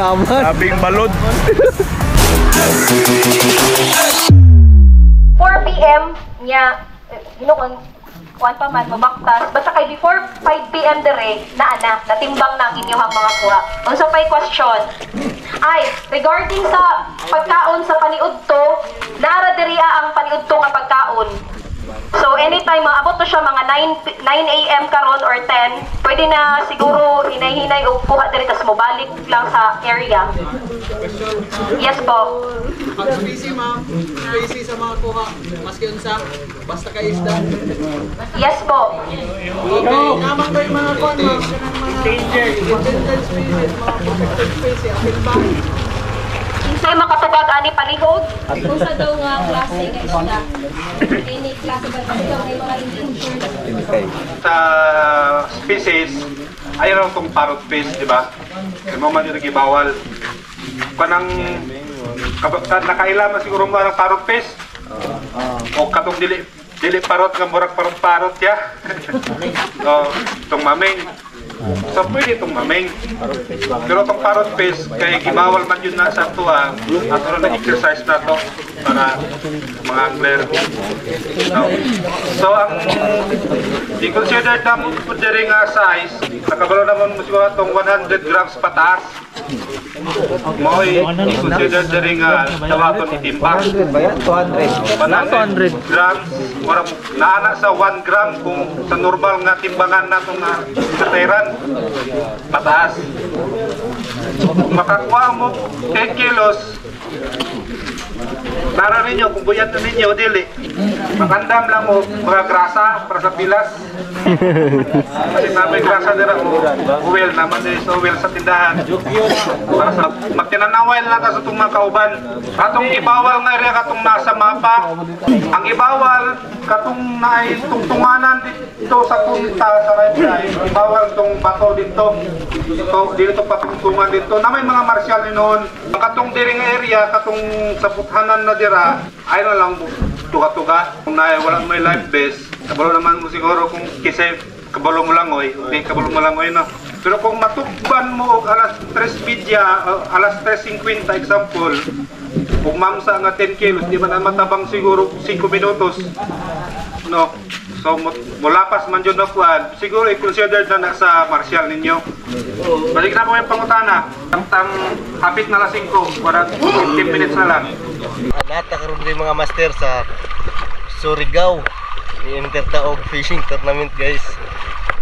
Salamat. Sabing balod. 4 PM niya, kuan pa man, mabaktas. Basta kay before 5 PM dire, natimbang na ang inyong mga kuha. Unsa pay question? Ay, regarding sa pagkaon sa paniudto, naara diriya ang paniudto nga pagkaon. So anytime maabot to siya mga 9 AM karon or 10, pwede na siguro hinay-hinay o kuha diri tas mobalik lang sa area. Yes po. Ang spacey ma'am, spacey sa mga kuha, maski unsa, basta ka isda. Yes po. Okay, naman ba yung mga kuha ma'am? Endangered species, mga protected species, apil ba? Kinsay makatubag ani palihog? Kung sa daw nga klase nga isda, any klase ba daw may mga endangered? Sa species, ayaw itong parrot fish, di ba? Kaya mo man yung nagibawal. Kanang nakailaman siguro mo ng parrot fish. O katong dili parrot nga murag parrot ya. So, itong maming. So pwede itong maming. Pero itong parrot fish, kaya gibawal man yun na sa tuwa. At na exercise na to para mga angler. So ang i-consider na mo po diri nga size, nakabalo naman mo siguro itong 100 grams pataas. Mo'y i-consider diri nga tawaton itimbang. 100 grams, naana sa 1 gram kung sa normal nga timbangan na itong katairan. Pataas. Kung makakuha mo 10 kilos, para ninyo, kung buyat na ninyo, dili. Makandam lang mo mga grasa para sa pilas. Kasi may grasa nila mo, uwel naman din sa uwel sa tindahan. Para sa magtinanawal lang ka sa itong mga kauban. Katong ibawal nga rin katong nasa mapa. Ang ibawal, katong naitungtunganan dito sa punta sa right. Ibawal itong bato dito. Dito patungtungan dito. Na may mga martial ni noon. Ang katong diring area, katong sa puthanan na dira, ay na lang tuga-tuga. Kung wala may life vest, kabalo naman mo siguro kung kisay kabalo mo lang oy, okay, kabalo mo lang oy no. Pero kung matukban mo og alas 3:30, alas 3:50 example, kung mamsa nga 10 kilos, di ba na matabang siguro 5 minutos. No. So mulapas man jud na kuan, siguro i-consider na sa martial ninyo. Balik na po yung pangutana. Tang hapit na lasing ko, para 15 minutes na lang. Nata karon rin mga master sa Surigao. I-enter taog fishing tournament guys.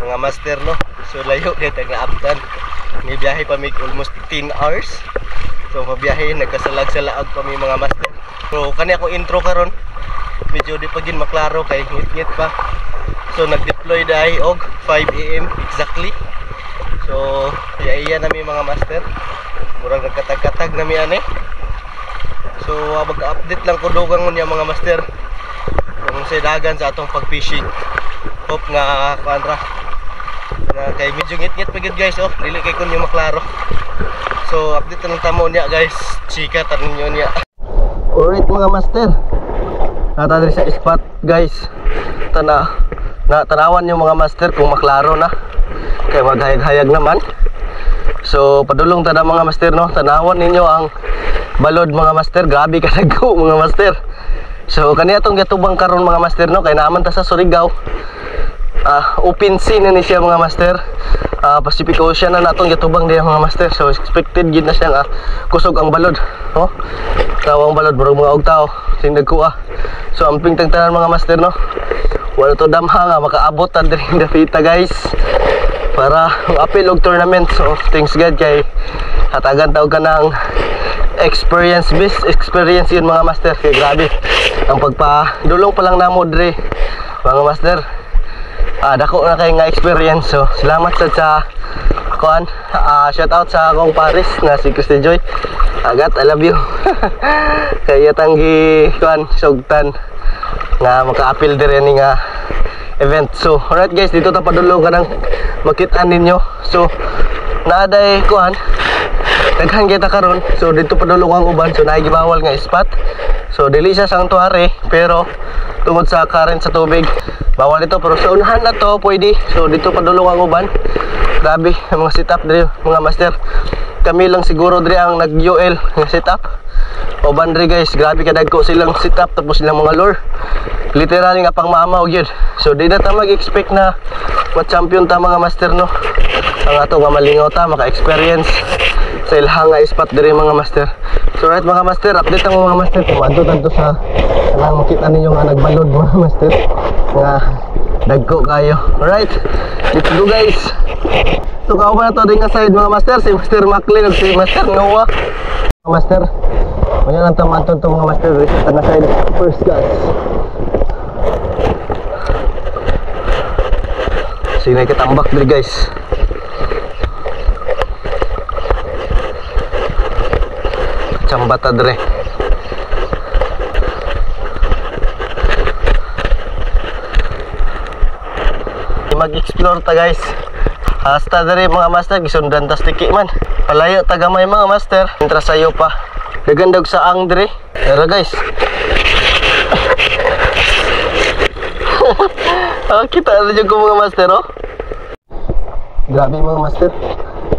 Mga master no. So layo kay tag-naabtan. May biyahe pa mig almost 15 hours. So pabiyahe nagkasalag-salaag pa mi mga master. So kani ako intro karon. Medyo di pa gin maklaro kay ngit-ngit pa. So nag-deploy dai og 5 AM exactly. So iya nami mga master. Murag nagkatag-katag nami ani. So mag-update lang ko dugang niya mga master. Kung sa dagan sa atong pag-fishing. Hope nga kuanra. Na kay medyo ngit-ngit pa gid guys oh, dili kay kun yung maklaro. So update lang tamo niya guys. Chika tanon niyo niya. Alright mga master. Nata diri sa spot guys. Tanawan yung mga master kung maklaro na. Kay maghayag-hayag naman. So padulong tada mga master no. Tanawan ninyo ang balod mga master. Grabe ka nagko mga master. So kaniya tong gatubang karon mga master no. Kay naaman ta sa Surigao. Open sea na ni siya mga master. Pacific Ocean na natong gatubang diya mga master. So expected gid na siya nga kusog ang balod. No? Tawang balod bro mga og tao. Tindag ko So amping tangtanan mga master no. Wala to damha nga makaabot ta diri dapita guys. Para apil og tournament. So thanks God kay hatagan taog ka ng experience best experience yun mga master. Kay grabe ang pagpadulong pa lang namo diri mga master. Dako na kay nga experience. So salamat sa kuan. Shout out sa akong Paris na si Christy Joy. Agat, I love you. Kaya tanggi kuan sugtan nga maka-appeal dire ni nga event. So alright guys, dito ta padulong kanang makit-an ninyo. So naaday kuan daghan kita karon. So dito padulong ang uban. So naigibawal nga spot. So dili siya sanctuary pero tungod sa current sa tubig bawal ito, pero sa unahan na to pwede. So dito padulong ang uban. Grabe ang mga setup diri mga master. kami lang siguro diri ang nag-UL sit up. O bandre guys, grabe kadagko silang sit up tapos silang mga lure. Literal nga pang mamaw gyud. So di na ta mag-expect na ma-champion ta mga master no. Ang ato nga malingaw ta, maka-experience sa ilhang nga spot diri mga master. So right mga master, update ang mga master kung adto tanto sa kanang makita ninyo nga nagbalod mga master. Nga dagko kayo. Alright, let's go guys. So kauban na to din nga side mga master, si Master Maclean ug si Master Noah. Mga master, muna lang tamanton to mga master, reset na side first gas. Sige kitambak diri guys. Chambata diri. Mag-explore ta guys. Hasta diri mga master, gisundan ta stiki man. Palayo ta gamay mga master. Entra sayo pa. Dagandog sa ang diri. Pero guys. Oh, kita na dyan ko mga master oh. Grabe mga master.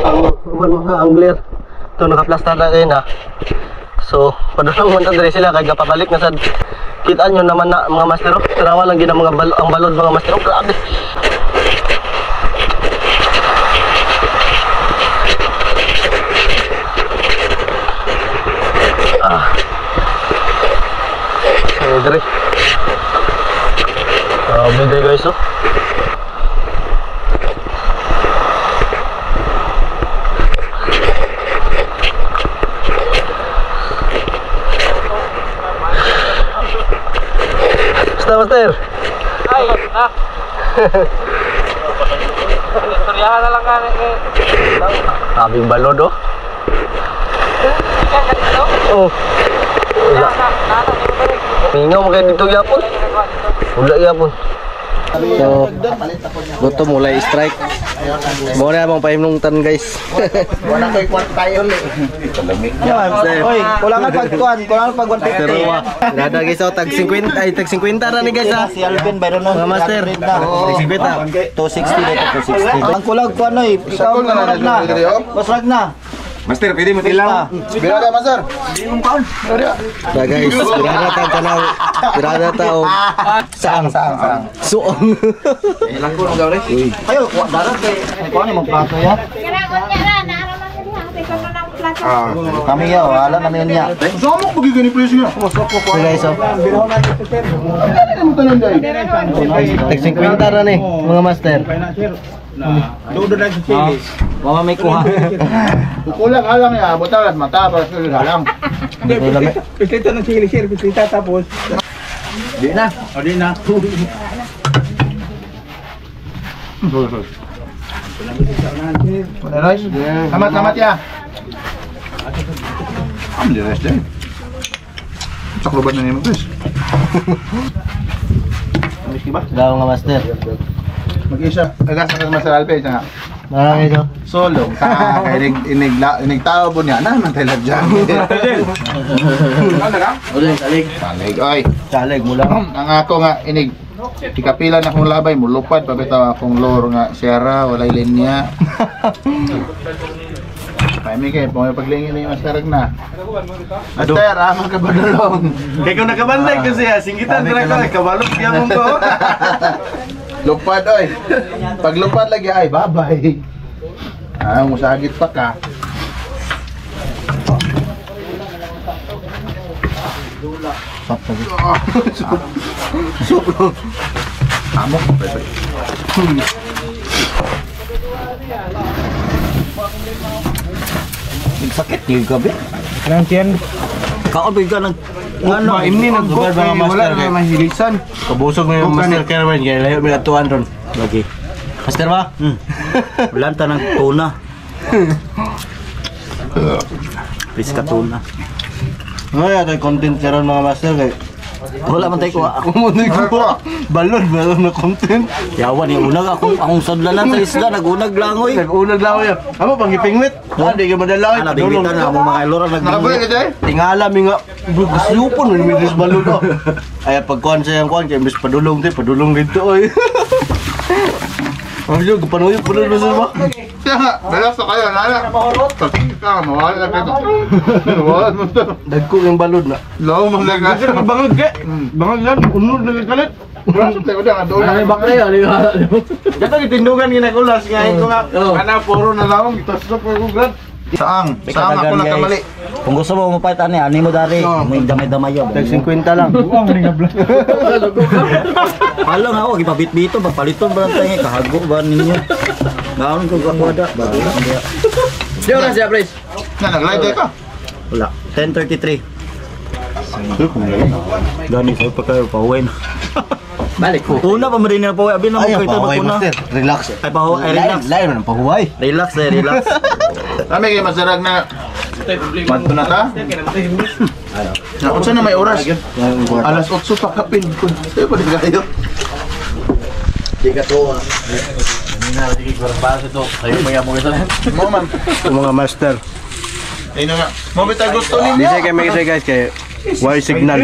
Ang mga angler. Ito nakaplasta na kayo na. So, padulong man diri sila kaya papabalik na sad. Kitaan nyo naman na mga master oh. Tarawa lang gina mga ang balod mga master oh. Grabe. Diri. Diri guys oh. Master. Ay, na. Istoryahan na lang kami kay. Abing balod oh. Ikan dito. Oh. Wala. Mingaw mo kayo dito yapon. Wala yapon. So, gusto mulai strike. Mo na bang paimnungtan guys. Wala ko'y kwart tayo ulit. Oy, Kulangan pagkuhan, kulangan pag 150. Nada guys oh, tag 50 ay tag 50 ra ni guys ha. Si Alvin bayro na. Mga master. Tag 50. 260 dito, 260. Ang kulag ko ano eh. Ikaw na. Basrag na. Master, pwede mo tilang. Bira ka, master. Da guys, birada ta kanang birada ta og Sang. suong. Ilang ko daw rin. Ayo, darat kay ko ni magplato ya. Karagon niya na, naaraman niya diha. Teka na ng plato. Kami ya, wala namin niya. Sama ko gigani please nga. So guys oh. Tag 50 ra ni mga master. Dodo na sa chili. Mama may kuha. Kulang alang ya, butal at mata para sa halang. Pislita ng chili sir, pislita tapos. Di na. O di na. Amat ya. Am di rest day. Sakloban na niyo guys. Daw nga master. Mag-isa. Agasa ka Master Alpe nga. Marami ito. Solo. Kaya inigtao po niya. Naman tayo dyan. Ano ka? Ulit, salig. Salig. Oy. Salig mula. Ang ako nga inig. Ikapila na akong labay. Mulupad. Pabitaw akong lore nga. Sierra. Walay linya. Paimi kayo. Pumipaglingi na yung mastarag na. Master, amang kabadalong. Kaya kung nakabanday kasi ha, singgitan na ko. Kabalot siya mong ko. Lupad oy. Pag lupad lagi ay babay. Ah, musagit pa ka. Amo ko pa. Sakit yung gabi. Nang tiyan. Kaobi ka ng Ano, ini nag-book wala na mahilisan. kabusog mo yung master cameraman kaya layo may atuan ron. Lagi. Master ba? Blanta ng tuna. Piska tuna. Ngayon ito yung content karon mga master kay wala man tayo kuha. Ako mo ko. Balon na content. Yawan yung unag akong sodlanan sa isla nagunag langoy. Nag-unag lang yan. Amo pang ipingwit. Hindi ka madala. Ana bimitan na mo mga ilora nagbingwit. Tingala mi nga gusupon mi mis balon ko. Ay pagkuan sa yang kuan kay mis padulong dito oy. Ang jud panuyok padulong sa ba? Siya nga, dalas na kayo, nana. Ka, mawala ka ito. Mawala mo ito. Dagko yung balod na. Law, maglaga. Bangag ka. Bangag yan. Unod na kalit. Braso tayo na, doon. Ay, bakla yun. Dato itindugan ginagulas nga ko nga. Ana puro na lawang itas na ko grad. Saang ako lang kamali. Kung gusto mo mapalitan niya, ani mo dari. May damay-damay yun. Tag 50 lang. Halo nga ako, ipabit-bito, magpaliton ba ng tayo, kahago ba ninyo? Gawin ko kakwada. Diyo na siya, Pres. Na, nag-live ka. Wala, 10:33. Gani sa'yo pa kayo, pauwi na. Balik ko. Una pa marin na pauwi, abin na mo kayo ito bakuna. Relax. Ay, pauwi, ay relax. Layo na ng pahuway. Relax eh, relax. Kami kayo masarag na manto na ta. Nakon sana may oras. Alas 8 pa kapin ko. Sayo pa din kayo. Di ka to. Hindi ko rin basa to. Ayaw mo yan mo isa lang. Mo man. Mga master. Ayun nga. Mo bita gusto Di ninyo. siya kayo kasi guys kay wire signal.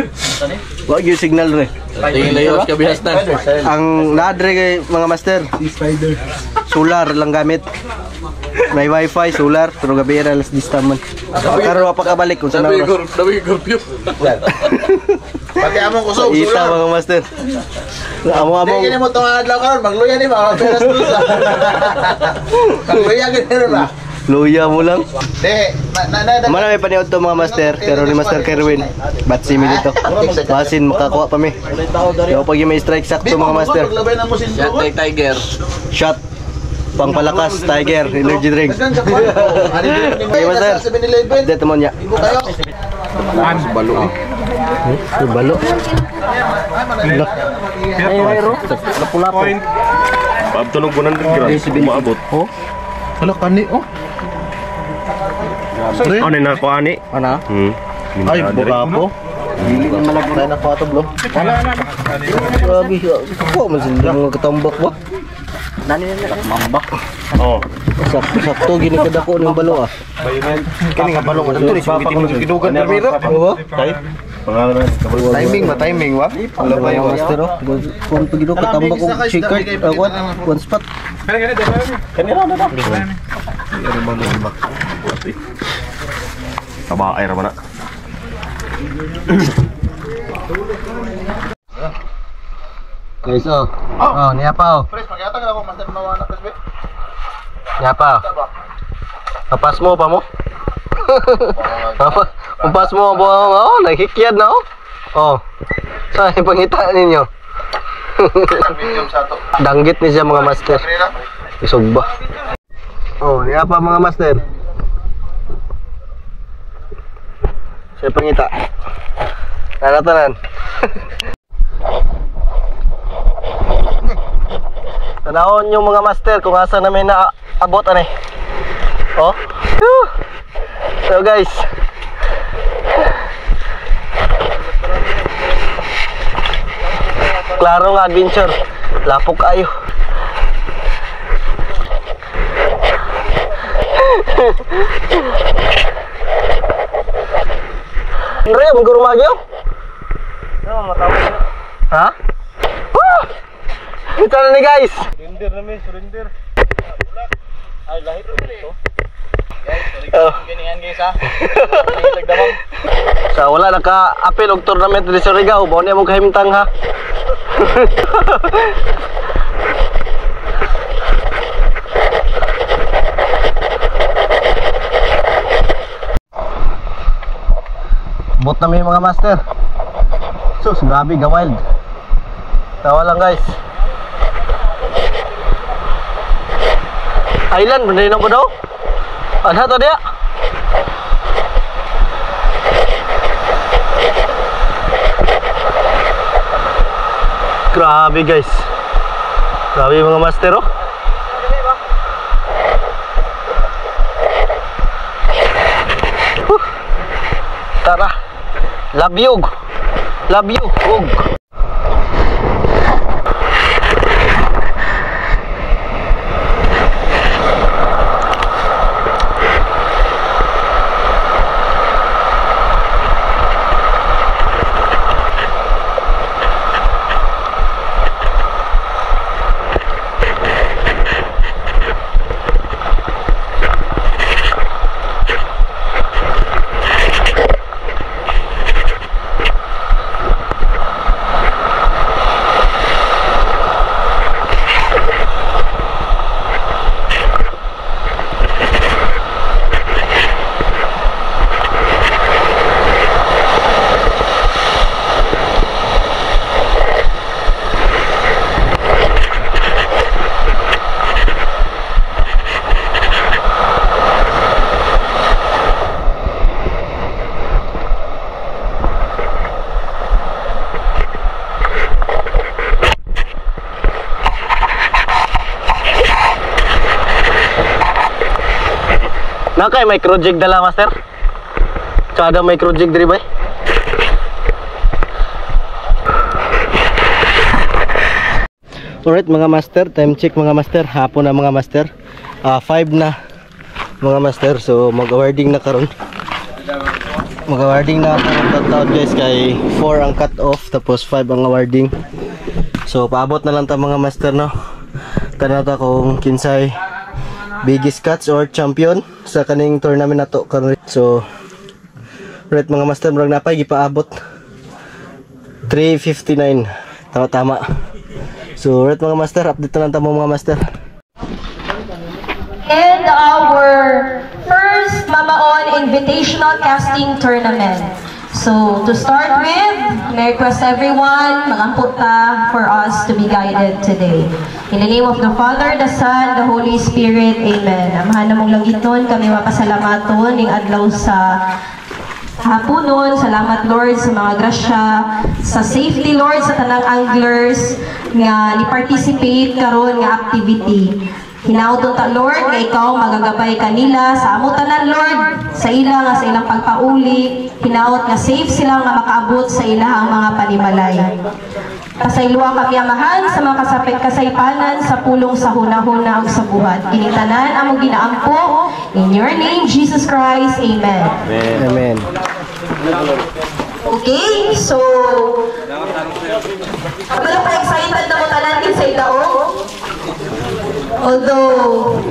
Wag yung signal re. Tingin layos ka bihas na. Ang nadre kay mga master. Solar lang gamit. May wifi, solar, pero gabi era alas 10 man. Karo pa kabalik kung saan oras. Dawi curfew. Pati among kusog. Ita mga master. Amo-amo. Kini mo tong adlaw karon magluya ni mga peras dusa. Magluya gid ba? Luya mo lang. De, Mana may paniod to mga master, pero ni Master Kerwin. Bat simi dito. Basin makakuha pa mi. Yo pag may strike sakto mga master. Maglabay na mo sin Shot kay Tiger. Shot. Pangpalakas Tiger energy drink. Okay, master. Dito mo niya. Ibo kayo. Balo. Balo. Point. Pabtunog ko nang gram, maabot. Oh. Wala kani oh. Ano na ko ani? Ana? Ay, buka po. Dili na malagay na ko ato blo. Wala na. Grabe. Ko man sila mga katambak ba? Nani na mambak. Oh. Sakto gini kada ko ng balo ah. Kani nga balo mo dito ni bitin mo gidugan na miro. Oo. Timing ba? Wala ba yung master oh? Kung pagino katambak ko shake card, one spot. Kabaay ra man na. Okay, so. Oh, niya pa oh. Pres, magyata ka ako master nawa na pres. Niya pa. Papas mo pa mo. Papas mo po. Oh, naghikyad na oh. Oh. Saan yung pangita ninyo? Medium sa to. Danggit ni siya mga master. Isog ba? Oh, niya pa mga master. Siya pangita. Naratanan. Tanawon yung mga master kung asa na may naabot anay. Oh. Whew. So guys. Klaro nga adventure. Lapok ayo. Andre, ang guru magyo? Ha? Woo! Ito na ni guys. Surrender na may surrender. Ay lahit ito. Oh. Ganingan guys ha. Sa wala naka-apil og tournament diri sa Surigao, bao niya mo kahimtang ha. Bot na may mga master. Sus, grabe ga wild. Tawa lang guys. Island, mandinom ko daw. Ano to dia? Grabe guys. Grabe mga master oh. Tara. Labyog. Labyog. Nakay micro jig dala master. Kada micro jig diri bay. Alright mga master, time check mga master. Hapon na mga master. 5 na mga master. So mag-awarding na karon. Mag-awarding na karon taon guys kay 4 ang cut off tapos 5 ang awarding. So paabot na lang ta mga master no. Kanata kung kinsay biggest cuts or champion sa kaning tournament nato karon. So right mga master, murag napay gipaabot 359. Tama. So right mga master, update na lang tamo mga master. And our first Mamaon Invitational Casting Tournament. So to start with, may request everyone mag-amputa for us to be guided today. In the name of the Father, the Son, the Holy Spirit, Amen. Amahan na mong langiton, kami mapasalamaton ning adlaw sa hapunon. Salamat Lord sa mga grasya, sa safety Lord sa tanang anglers nga ni-participate karon nga activity. Hinaudon ta Lord nga ikaw magagabay kanila sa amo tanan Lord, sa ila nga sa ilang pagpauli. Hinaut nga safe sila nga makaabot sa ilahang mga panimalay. Pasayloa kami amahan sa mga kasaypanan sa pulong sa hunahuna ug sa buhat. Kinitanan among ginaampo in your name Jesus Christ. Amen. Amen. Okay, so wala pa excited na mo tanan din sa idaog. Although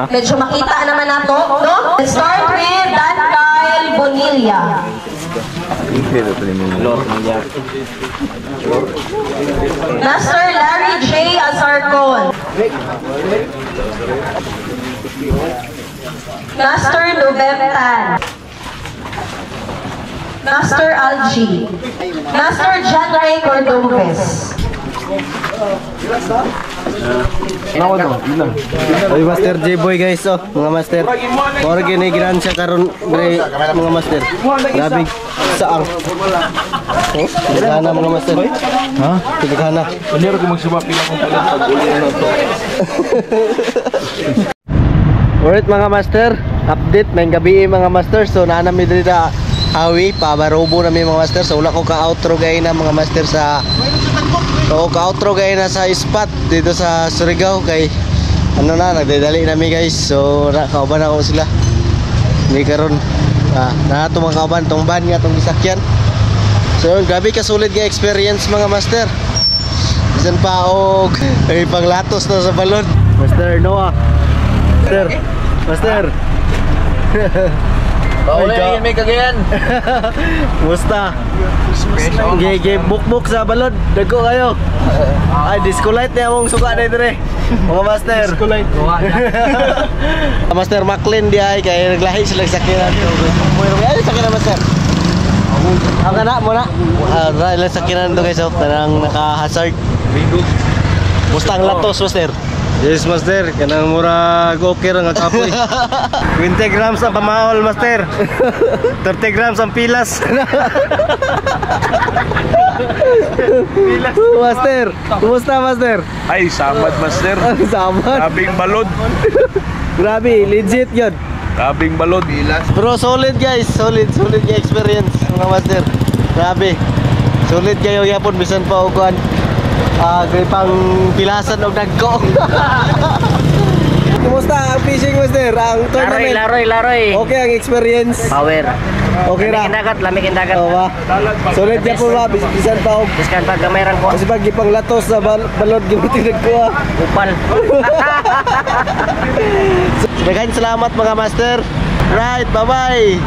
medyo makita naman nato, no? Let's start with Dan Kyle Bonilla. Master Larry J. Azarcon. Master Novemtan. Master Algie. Master John Ray Cordobes. Oy Master J-Boy guys oh, mga master. Mora gini giran siya karon mga master. Grabe saang. Oh, tigana mga master. Ha? Tigana. Ano ko magsubak pila kung Alright mga master, update may gabi mga master. So naa mi diri sa Hawi, pabarobo na mi mga master. So wala ko ka-outro gay na mga master sa ka-outro gay na sa spot dito sa Surigao kay ano na nagdadali nami guys. So kauban ako sila. Ni karon na to mga kauban tong van nga tong gisakyan. So grabe ka solid nga experience mga master. Bisan pa og ay panglatos na sa balon. Master Noah. Master. Paulit may kagayan. Musta? Gege buk sa balon. Dago kayo. Ay disco light na among suka na dire. Mga master. Disco light. Master Maclean di ay kay naglahi sila sa sakyanan. Ay sakyanan master. Ang kana mo na. Ilang sakyanan to guys, tanang naka-hazard. Musta ang latos master? Yes master, kanang mura okay ra nga kapoy. 20 grams ang pamahol master. 30 grams ang pilas. Master, kumusta master? Ay, samad master. Samad. Labing balod. Grabe, legit yun. Labing balod. Bro, solid guys, solid yung experience mga master. Grabe. Solid kayo yapon bisan pa uguan. Pang pilasan og dagko. Kumusta ang fishing master? Ang tournament? Laroy. Okay ang experience. Power. Okay ra. Lamig dagat. Oo ba? Solid ya po ba bisan pa og Biskan pag kameran ko. kasi pag gipang latos sa balod gibutig ko. Upal. Daghang salamat mga master. Right, bye-bye.